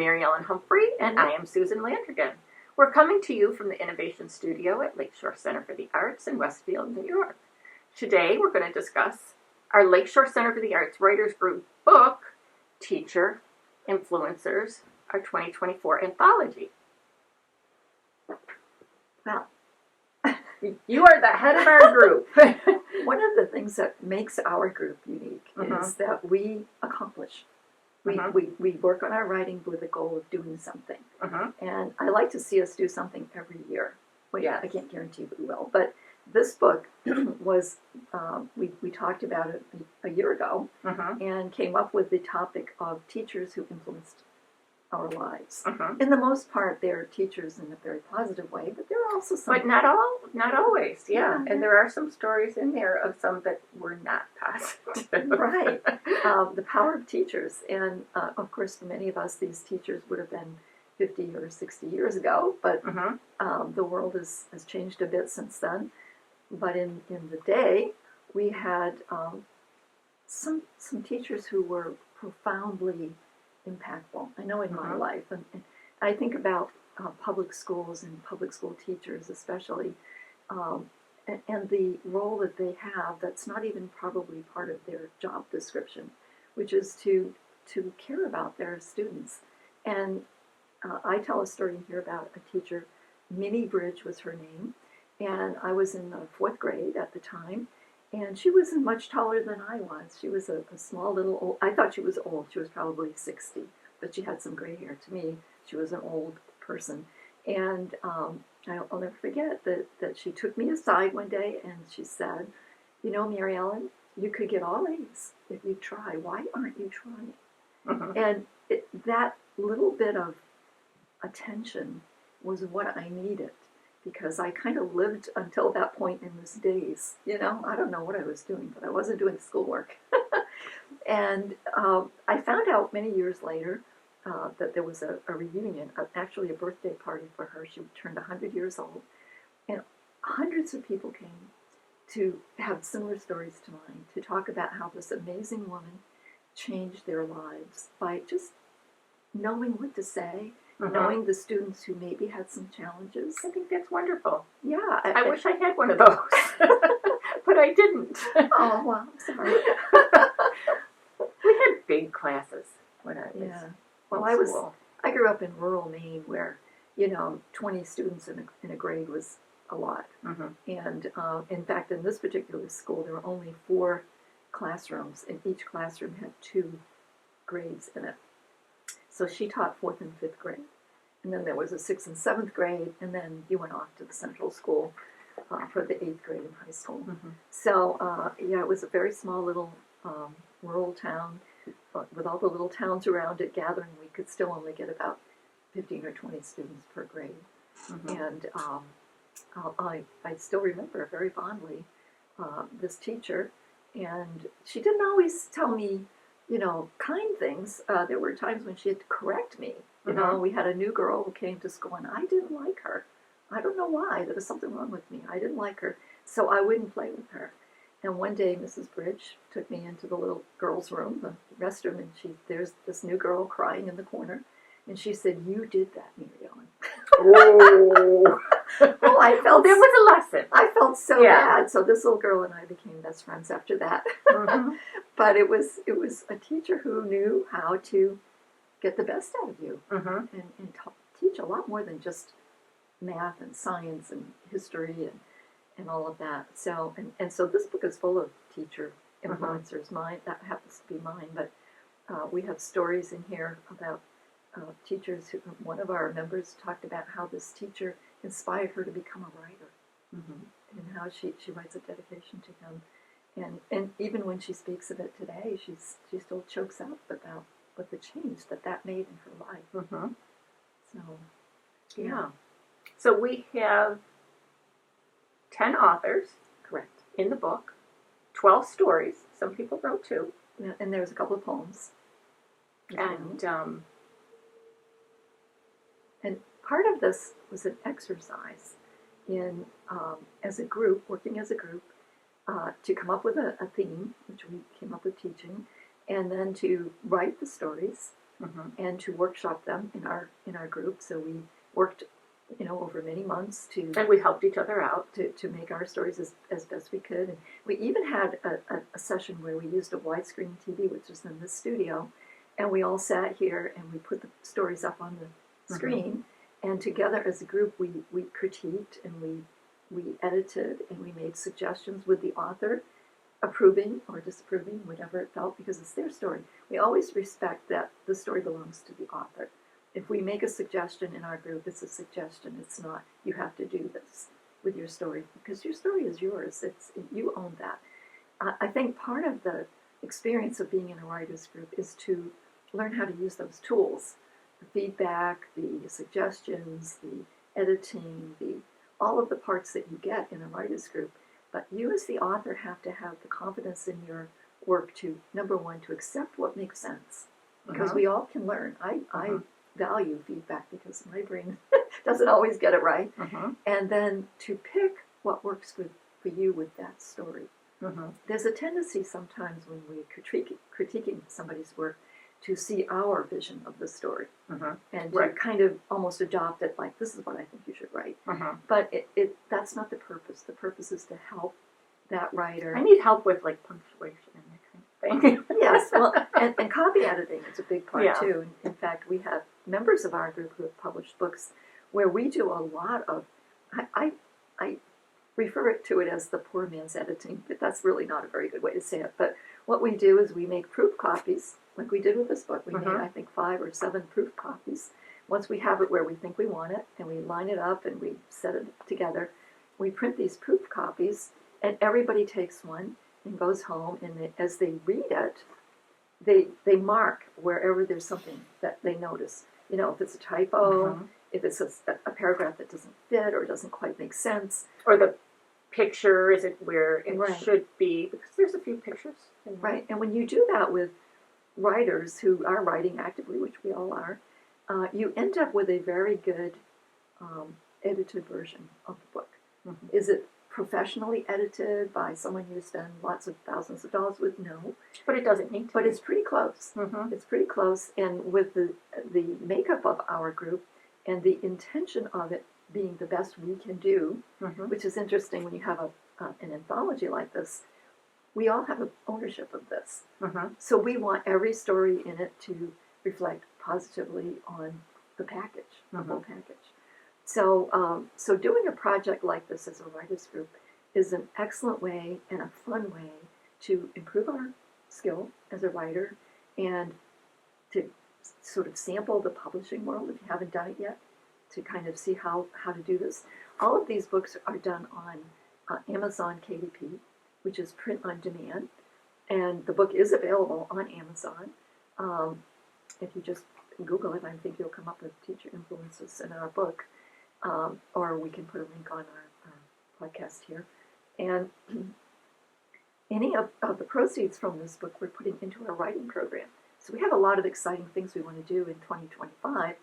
Mary Ellen Humphrey, and I am Susan Landrigan. We're coming to you from the Innovation Studio at Lakeshore Center for the Arts in Westfield, New York. Today we're going to discuss our Lakeshore Center for the Arts Writers Group book, Teacher Influencers, our 2024 Anthology. Well, you are the head of our group. one of the things that makes our group unique is that we accomplish. We work on our writing with the goal of doing something. And I like to see us do something every year. Well, yeah, I can't guarantee we will. But this book was, we talked about it a year ago and came up with the topic of teachers who influenced our lives. In the most part, they're teachers in a very positive way, but there are also some... But not always, yeah. And there are some stories in there of some that were not positive. Right. The power of teachers. And, of course, for many of us, these teachers would have been 50 or 60 years ago, but the world has changed a bit since then. But in the day, we had some teachers who were profoundly impactful. I know in my life, and I think about public schools and public school teachers especially, and the role that they have that's not even probably part of their job description, which is to care about their students. And I tell a story here about a teacher, Minnie Bridge was her name, and I was in the 4th grade at the time. And she wasn't much taller than I was. She was a small little old, I thought she was old. She was probably 60, but she had some gray hair. To me, she was an old person. And I'll never forget that she took me aside one day and she said, you know, Mary Ellen, you could get all A's if you try. Why aren't you trying? And that little bit of attention was what I needed. Because I kind of lived until that point in this daze. You know, I don't know what I was doing, but I wasn't doing schoolwork. And I found out many years later that there was a reunion, actually a birthday party for her. She turned 100 years old. And hundreds of people came to have similar stories to mine, to talk about how this amazing woman changed their lives by just knowing what to say, knowing the students who maybe had some challenges. I think that's wonderful. Yeah. I wish I had one of those, but I didn't. Oh, well, I'm sorry. We had big classes when I was Well, in school. I grew up in rural Maine where, 20 students in a grade was a lot. And in fact, in this particular school, there were only 4 classrooms, and each classroom had 2 grades in it. So she taught 4th and 5th grade. And then there was a 6th and 7th grade, and then you went off to the central school for the 8th grade in high school. So, it was a very small little rural town. But with all the little towns around it gathering, we could still only get about 15 or 20 students per grade. And I still remember very fondly this teacher. And she didn't always tell me, kind things. There were times when she had to correct me. We had a new girl who came to school, and I didn't like her. I don't know why. There was something wrong with me. I didn't like her, so I wouldn't play with her. And one day, Mrs. Bridge took me into the little girls' room, the restroom, and there's this new girl crying in the corner, and she said, "You did that, Mary Ellen." Oh. Well, I felt there was a lesson. I felt so bad. So this little girl and I became best friends after that. But it was a teacher who knew how to get the best out of you and teach a lot more than just math and science and history and all of that. So and so this book is full of teacher influencers. Mine, that happens to be mine, but we have stories in here about teachers who, one of our members talked about how this teacher inspired her to become a writer, and how she writes a dedication to him, and even when she speaks of it today, she still chokes up about what the change that made in her life. So, So we have 10 authors, correct, in the book, 12 stories. Some people wrote 2, and there's a couple of poems, and part of this was an exercise in, as a group, working as a group, to come up with a theme, which we came up with teaching, and then to write the stories and to workshop them in our group. So we worked, over many months and we helped each other out to make our stories as best we could. And we even had a session where we used a widescreen TV, which was in the studio, and we all sat here and we put the stories up on the screen, and together as a group we critiqued and we edited and we made suggestions with the author, approving or disapproving, whatever it felt, because it's their story. We always respect that the story belongs to the author. If we make a suggestion in our group, it's a suggestion. It's not, you have to do this with your story, because your story is yours. You own that. I think part of the experience of being in a writer's group is to learn how to use those tools, the feedback, the suggestions, the editing, all of the parts that you get in a writer's group. But you as the author have to have the confidence in your work to, number one, to accept what makes sense, because we all can learn. I value feedback because my brain doesn't always get it right. And then to pick what works for you with that story. There's a tendency sometimes when we're critiquing somebody's work to see our vision of the story and to kind of almost adopt it like, this is what I think you should write. But that's not the purpose. The purpose is to help that writer. I need help with like punctuation and that kind of thing. Yes, well, and copy editing is a big part too. In fact, we have members of our group who have published books where we do a lot of, I refer to it as the poor man's editing, but that's really not a very good way to say it. But what we do is we make proof copies, like we did with this book. We made, I think, 5 or 7 proof copies. Once we have it where we think we want it, and we line it up and we set it together, we print these proof copies, and everybody takes one and goes home, and as they read it, they mark wherever there's something that they notice. If it's a typo, if it's a paragraph that doesn't fit or doesn't quite make sense. Or the picture isn't where it should be, because there's a few pictures. Right, and when you do that with writers who are writing actively, which we all are, you end up with a very good edited version of the book. Is it professionally edited by someone you spend lots of thousands of dollars with? No. But it doesn't need to. But it's pretty close. It's pretty close, and with the makeup of our group and the intention of it being the best we can do, which is interesting when you have an anthology like this, we all have ownership of this. So we want every story in it to reflect positively on the package, the whole package. So doing a project like this as a writer's group is an excellent way and a fun way to improve our skill as a writer and to sort of sample the publishing world if you haven't done it yet, to kind of see how to do this. All of these books are done on Amazon KDP, which is print on demand, and the book is available on Amazon. If you just Google it, I think you'll come up with teacher influences in our book, or we can put a link on our podcast here. And any of the proceeds from this book we're putting into our writing program. So we have a lot of exciting things we want to do in 2025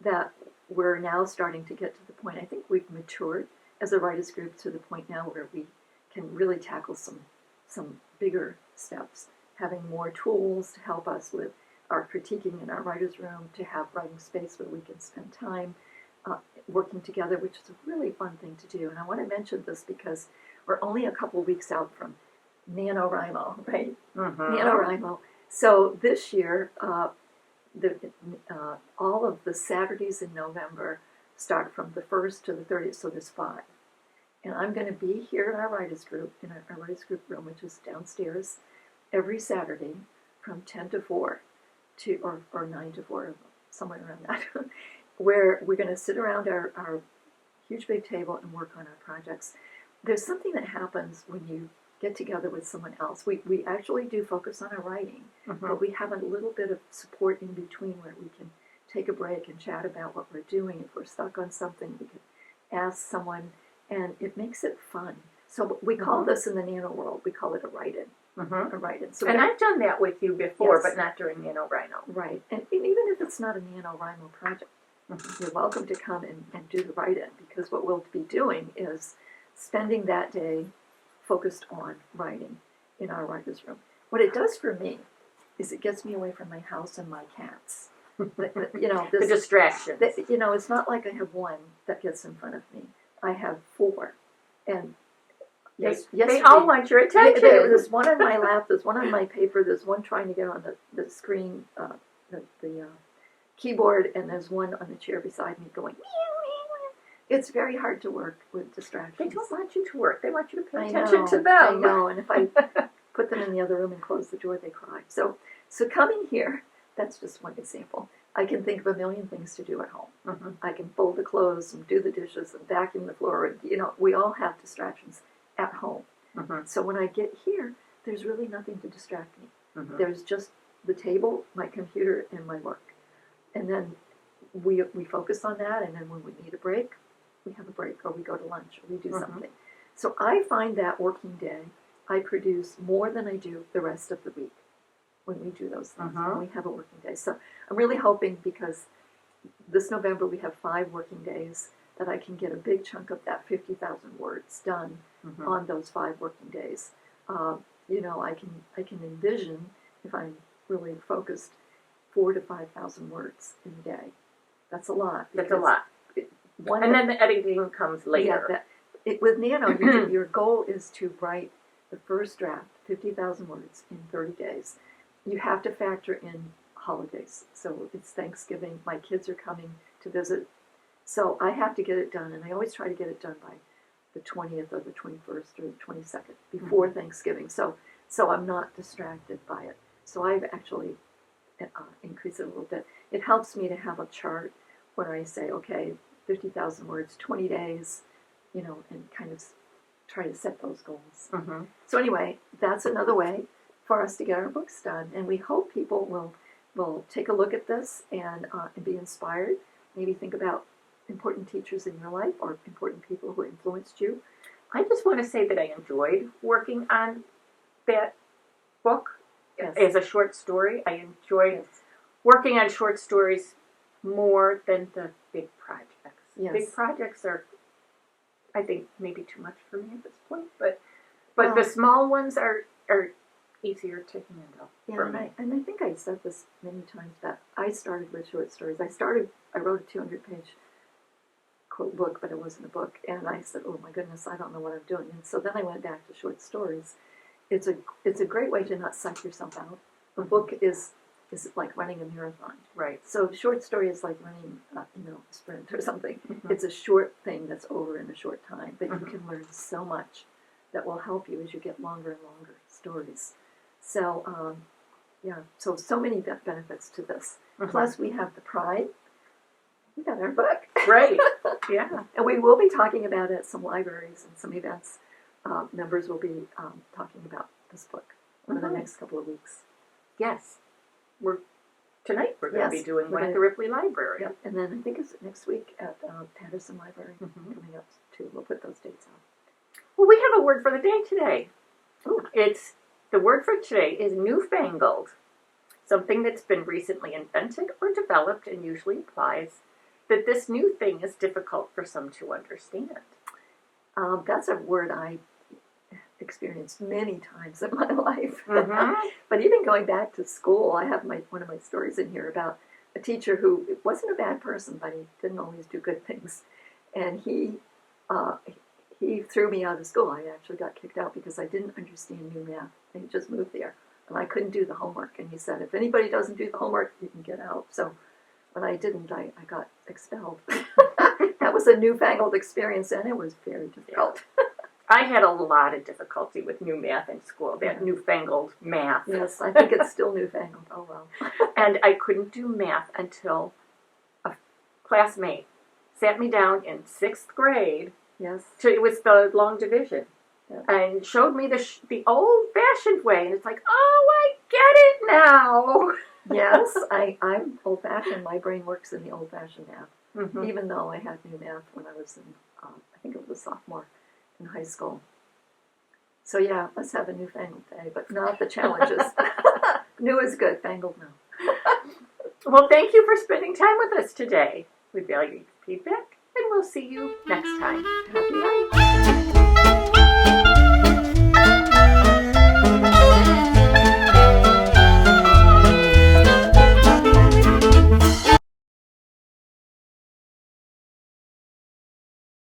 that we're now starting to get to the point. I think we've matured as a writers group to the point now where we can really tackle some bigger steps, having more tools to help us with our critiquing in our writer's room, to have writing space where we can spend time working together, which is a really fun thing to do. And I want to mention this because we're only a couple weeks out from NaNoWriMo, right? NaNoWriMo. So this year, all of the Saturdays in November start from the 1st to the 30th, so there's 5. And I'm going to be here in our writers group, in our writers group room, which is downstairs, every Saturday from 10 to 4, or 9 to 4, somewhere around that, where we're going to sit around our huge big table and work on our projects. There's something that happens when you get together with someone else. We actually do focus on our writing, but we have a little bit of support in between where we can take a break and chat about what we're doing. If we're stuck on something, we can ask someone, and it makes it fun. So we call this in the nano world, we call it a write-in. A write-in. So I've done that with you before, but not during NaNoWriMo. Right, and even if it's not a NaNoWriMo project, you're welcome to come and do the write-in, because what we'll be doing is spending that day focused on writing in our writer's room. What it does for me is it gets me away from my house and my cats. You know, The distractions. you know, it's not like I have one that gets in front of me. I have four, and they all want your attention. There's one on my lap. There's one on my paper. There's one trying to get on the screen, the keyboard, and there's one on the chair beside me going. It's very hard to work with distractions. They don't want you to work. They want you to pay I attention know, to them. I know, and if I put them in the other room and close the door, they cry. So coming here, that's just one example. I can think of a million things to do at home. Mm-hmm. I can fold the clothes and do the dishes and vacuum the floor. And, you know, we all have distractions at home. Mm-hmm. So when I get here, there's really nothing to distract me. Mm-hmm. There's just the table, my computer, and my work. And then we focus on that, and then when we need a break, we have a break, or we go to lunch, or we do something. So I find that working day, I produce more than I do the rest of the week when we do those things, when we have a working day. So I'm really hoping, because this November we have 5 working days, that I can get a big chunk of that 50,000 words done on those 5 working days. You know, I can envision, if I'm really focused, 4,000 to 5,000 words in a day. That's a lot. That's a lot. And then the editing comes later. Yeah, with Nano, your goal is to write the first draft, 50,000 words, in 30 days. You have to factor in holidays. So it's Thanksgiving. My kids are coming to visit. So I have to get it done. And I always try to get it done by the 20th or the 21st or the 22nd, before Thanksgiving. So I'm not distracted by it. So I've actually increased it a little bit. It helps me to have a chart where I say, okay, 50,000 words, 20 days, you know, and kind of try to set those goals. So anyway, that's another way for us to get our books done. And we hope people will take a look at this and be inspired. Maybe think about important teachers in your life or important people who influenced you. I just want to say that I enjoyed working on that book as a short story. I enjoyed working on short stories more than the big projects. Big projects are, I think, maybe too much for me at this point. But the small ones are easier to handle for me. And I think I said this many times, that I started with short stories. I wrote a 200-page quote book, but it wasn't a book. And I said, oh my goodness, I don't know what I'm doing. And so then I went back to short stories. It's a great way to not psych yourself out. A book is like running a marathon. Right. So short story is like running, a sprint or something. It's a short thing that's over in a short time, but you can learn so much that will help you as you get longer and longer stories. So, so many benefits to this. Plus, we have the pride. We got our book. Right. Yeah. And we will be talking about it at some libraries and some events. Members will be talking about this book over the next couple of weeks. Yes. Tonight we're going to be doing one at the Ripley Library. Yep. And then I think it's next week at Patterson Library coming up too. We'll put those dates out. Well, we have a word for the day today. Ooh. The word for today is newfangled. Something that's been recently invented or developed, and usually implies that this new thing is difficult for some to understand. That's a word I experienced many times in my life. But even going back to school, I have one of my stories in here about a teacher who wasn't a bad person, but he didn't always do good things. And he threw me out of school. I actually got kicked out because I didn't understand new math. I just moved there, and I couldn't do the homework. And he said, if anybody doesn't do the homework, you can get out. So when I didn't, I got expelled. That was a newfangled experience, and it was very difficult. I had a lot of difficulty with new math in school, that newfangled math. Yes, I think it's still newfangled. Oh, well. And I couldn't do math until a classmate sat me down in 6th grade. Yes. It was the long division. Yeah. And showed me the old-fashioned way. And it's like, oh, I get it now. Yes, I'm old-fashioned. My brain works in the old-fashioned math. Even though I had new math when I was in, I think it was a sophomore in high school. So yeah, let's have a newfangled day, but not the challenges. New is good, fangled no. Well, thank you for spending time with us today. We value your feedback, and we'll see you next time. Happy writing.